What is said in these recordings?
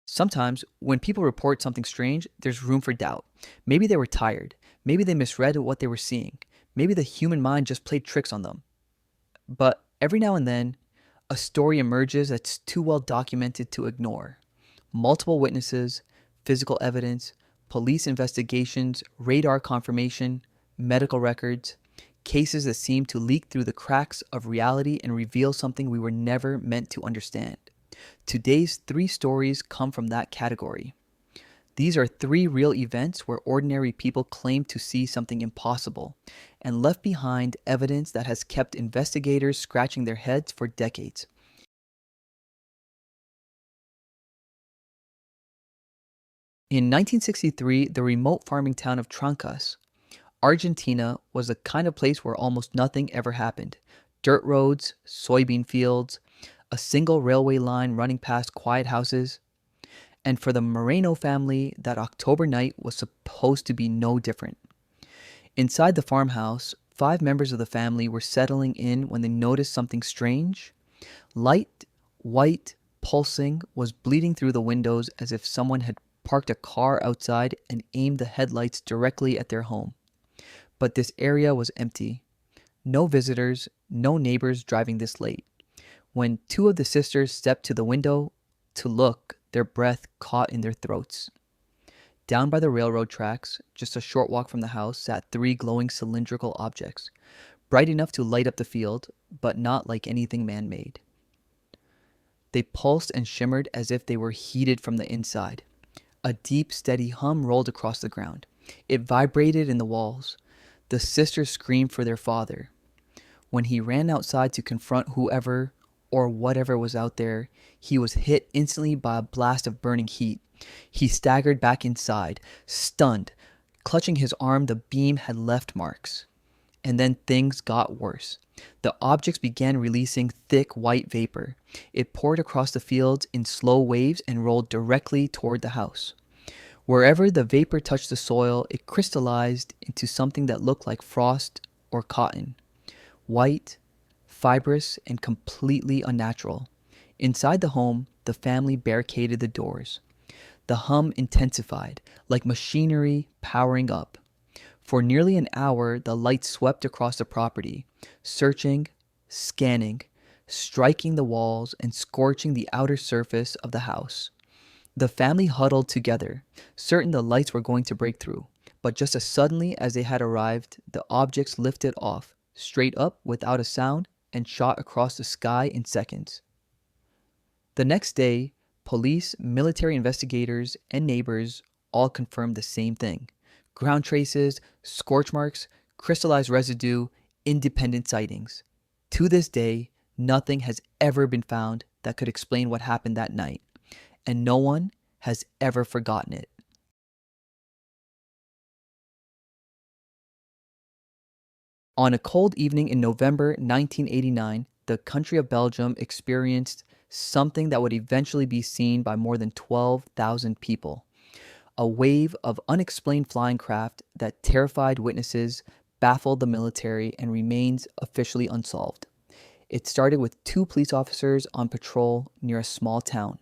Sometimes, when people report something strange, there's room for doubt. Maybe they were tired. Maybe they misread what they were seeing. Maybe the human mind just played tricks on them. But every now and then, a story emerges that's too well documented to ignore. Multiple witnesses, physical evidence, police investigations, radar confirmation, medical records, cases that seem to leak through the cracks of reality and reveal something we were never meant to understand. Today's three stories come from that category. These are three real events where ordinary people claim to see something impossible and left behind evidence that has kept investigators scratching their heads for decades. In 1963, the remote farming town of Trancas, Argentina, was the kind of place where almost nothing ever happened. Dirt roads, soybean fields, a single railway line running past quiet houses. And for the Moreno family, that October night was supposed to be no different. Inside the farmhouse, five members of the family were settling in when they noticed something strange. Light, white, pulsing, was bleeding through the windows as if someone had parked a car outside and aimed the headlights directly at their home. But this area was empty. No visitors, no neighbors driving this late. When two of the sisters stepped to the window to look, their breath caught in their throats. Down by the railroad tracks, just a short walk from the house, sat three glowing cylindrical objects, bright enough to light up the field, but not like anything man-made. They pulsed and shimmered as if they were heated from the inside. A deep, steady hum rolled across the ground. It vibrated in the walls. The sisters screamed for their father. When he ran outside to confront whoever or whatever was out there, he was hit instantly by a blast of burning heat. He staggered back inside, stunned. Clutching his arm, the beam had left marks. And then things got worse. The objects began releasing thick white vapor. It poured across the fields in slow waves and rolled directly toward the house. Wherever the vapor touched the soil, it crystallized into something that looked like frost or cotton. White, fibrous, and completely unnatural. Inside the home, the family barricaded the doors. The hum intensified, like machinery powering up. For nearly an hour, the light swept across the property, searching, scanning, striking the walls, and scorching the outer surface of the house. The family huddled together, certain the lights were going to break through. But just as suddenly as they had arrived, the objects lifted off, straight up without a sound, and shot across the sky in seconds. The next day, police, military investigators, and neighbors all confirmed the same thing. Ground traces, scorch marks, crystallized residue, independent sightings. To this day, nothing has ever been found that could explain what happened that night, and no one has ever forgotten it. On a cold evening in November 1989, the country of Belgium experienced something that would eventually be seen by more than 12,000 people. A wave of unexplained flying craft that terrified witnesses, baffled the military, and remains officially unsolved. It started with two police officers on patrol near a small town.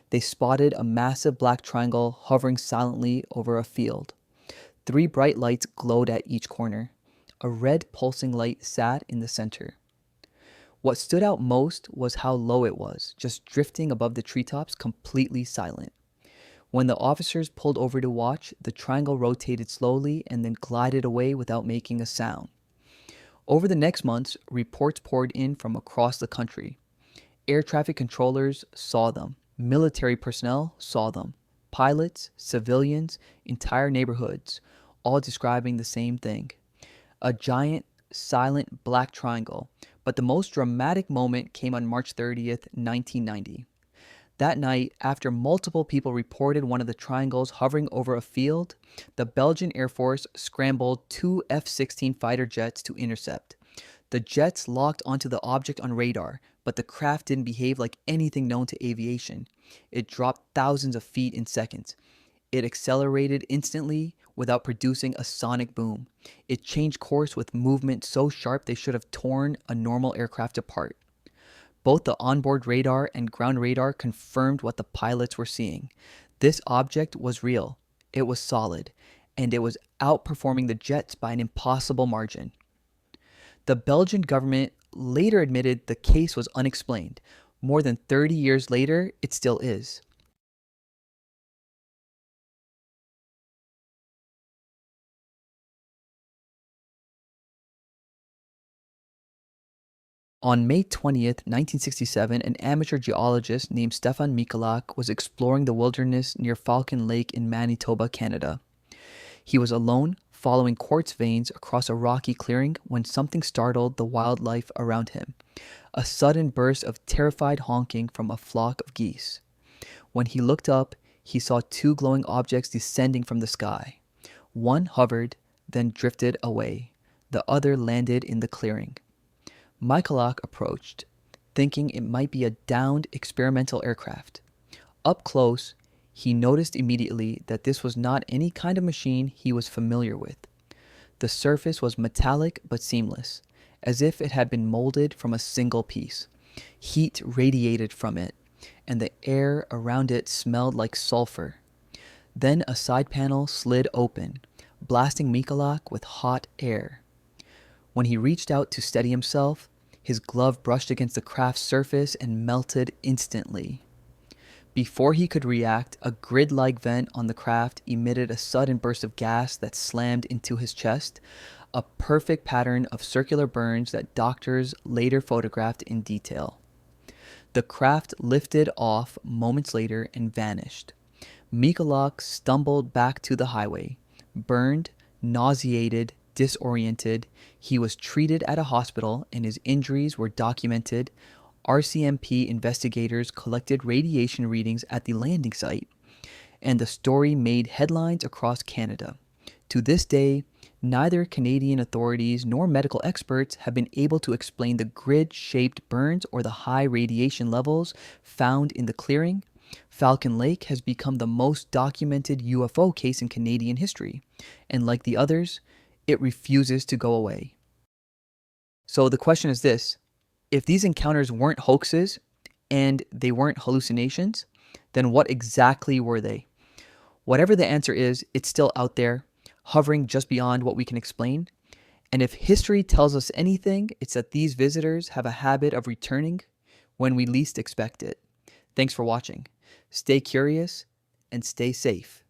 They spotted a massive black triangle hovering silently over a field. Three bright lights glowed at each corner. A red pulsing light sat in the center. What stood out most was how low it was, just drifting above the treetops, completely silent. When the officers pulled over to watch, the triangle rotated slowly and then glided away without making a sound. Over the next months, reports poured in from across the country. Air traffic controllers saw them. Military personnel saw them. Pilots, civilians, entire neighborhoods, all describing the same thing. A giant, silent black triangle. But the most dramatic moment came on March 30th, 1990. That night, after multiple people reported one of the triangles hovering over a field, the Belgian Air Force scrambled two F-16 fighter jets to intercept. The jets locked onto the object on radar, but the craft didn't behave like anything known to aviation. It dropped thousands of feet in seconds. It accelerated instantly without producing a sonic boom. It changed course with movement so sharp they should have torn a normal aircraft apart. Both the onboard radar and ground radar confirmed what the pilots were seeing. This object was real, it was solid, and it was outperforming the jets by an impossible margin. The Belgian government later admitted the case was unexplained. More than 30 years later, it still is. On May 20th, 1967, an amateur geologist named Stefan Mikolak was exploring the wilderness near Falcon Lake in Manitoba, Canada. He was alone, following quartz veins across a rocky clearing when something startled the wildlife around him. A sudden burst of terrified honking from a flock of geese. When he looked up, he saw two glowing objects descending from the sky. One hovered, then drifted away. The other landed in the clearing. Mikolak approached, thinking it might be a downed experimental aircraft. Up close, he noticed immediately that this was not any kind of machine he was familiar with. The surface was metallic but seamless, as if it had been molded from a single piece. Heat radiated from it, and the air around it smelled like sulfur. Then a side panel slid open, blasting Mikolak with hot air. When he reached out to steady himself, his glove brushed against the craft's surface and melted instantly. Before he could react, a grid-like vent on the craft emitted a sudden burst of gas that slammed into his chest, a perfect pattern of circular burns that doctors later photographed in detail. The craft lifted off moments later and vanished. Mikolak stumbled back to the highway, burned, nauseated, disoriented. He was treated at a hospital and his injuries were documented. RCMP investigators collected radiation readings at the landing site, and the story made headlines across Canada. To this day, neither Canadian authorities nor medical experts have been able to explain the grid-shaped burns or the high radiation levels found in the clearing. Falcon Lake has become the most documented UFO case in Canadian history, and like the others, it refuses to go away. So the question is this: if these encounters weren't hoaxes and they weren't hallucinations, then what exactly were they? Whatever the answer is, it's still out there, hovering just beyond what we can explain. And if history tells us anything, it's that these visitors have a habit of returning when we least expect it. Thanks for watching. Stay curious and stay safe.